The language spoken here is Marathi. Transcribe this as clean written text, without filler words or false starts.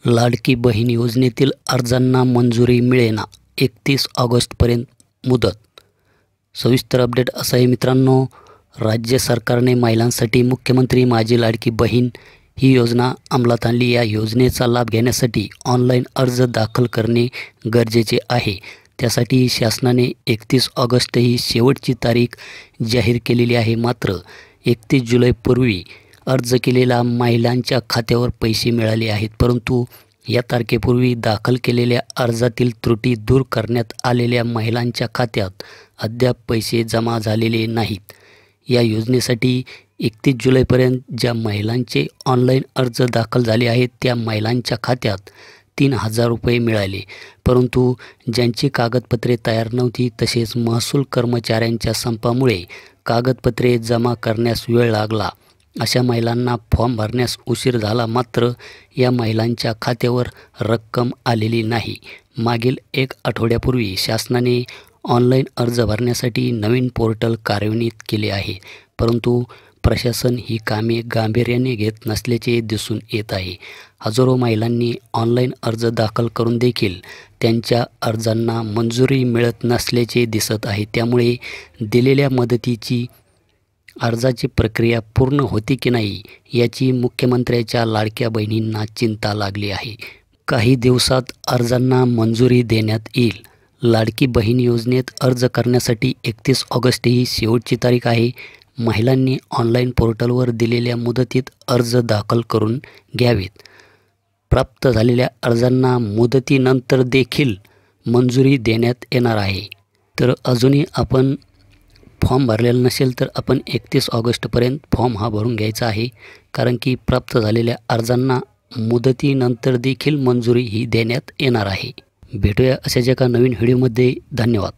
लाडकी बहीण योजनेतील अर्जांना मंजुरी मिळेना, 31 ऑगस्टपर्यंत मुदत. सविस्तर अपडेट असं आहे मित्रांनो, राज्य सरकारने महिलांसाठी मुख्यमंत्री माझी लाडकी बहीण ही योजना अंमलात आणली. या योजनेचा लाभ घेण्यासाठी ऑनलाईन अर्ज दाखल करणे गरजेचे आहे. त्यासाठी शासनाने 31 ऑगस्ट ही शेवटची तारीख जाहीर केलेली आहे. मात्र 31 जुलैपूर्वी अर्ज केलेल्या महिलांच्या खात्यावर पैसे मिळाले आहेत, परंतु या तारखेपूर्वी दाखल केलेल्या अर्जातील त्रुटी दूर करण्यात आलेल्या महिलांच्या खात्यात अद्याप पैसे जमा झालेले नाहीत. या योजनेसाठी 31 जुलैपर्यंत ज्या महिलांचे ऑनलाईन अर्ज दाखल झाले आहेत त्या महिलांच्या खात्यात 3,000 रुपये मिळाले, परंतु ज्यांची कागदपत्रे तयार नव्हती तसेच महसूल कर्मचाऱ्यांच्या संपामुळे कागदपत्रे जमा करण्यास वेळ लागला, अशा महिलांना फॉर्म भरण्यास उशीर झाला. मात्र या महिलांच्या खात्यावर रक्कम आलेली नाही. मागील 1 आठवड्यापूर्वी शासनाने ऑनलाईन अर्ज भरण्यासाठी नवीन पोर्टल कार्यान्वित केले आहे, परंतु प्रशासन ही कामे गांभीर्याने घेत नसल्याचे दिसून येत आहे. हजारो महिलांनी ऑनलाईन अर्ज दाखल करून देखील त्यांच्या अर्जांना मंजुरी मिळत नसल्याचे दिसत आहे. त्यामुळे दिलेल्या मुदतीची अर्जाची प्रक्रिया पूर्ण होती की नाही याची मुख्यमंत्र्यांच्या लाडक्या बहिणींना चिंता लागली आहे. काही दिवसात अर्जांना मंजुरी देण्यात येईल. लाडकी बहीण योजनेत अर्ज करण्यासाठी 31 ऑगस्ट ही शेवटची तारीख आहे. महिलांनी ऑनलाईन पोर्टलवर दिलेल्या मुदतीत अर्ज दाखल करून घ्यावेत. प्राप्त झालेल्या अर्जांना मुदतीनंतर देखील मंजुरी देण्यात येणार आहे. तर अजूनही आपण फॉर्म भरलेला नसेल तर आपण 31 ऑगस्टपर्यंत फॉर्म हा भरून घ्यायचा आहे, कारण की प्राप्त झालेल्या अर्जांना मुदतीनंतर देखील मंजुरी ही देण्यात येणार आहे. भेटूया अशाच एका नवीन व्हिडिओमध्ये. धन्यवाद.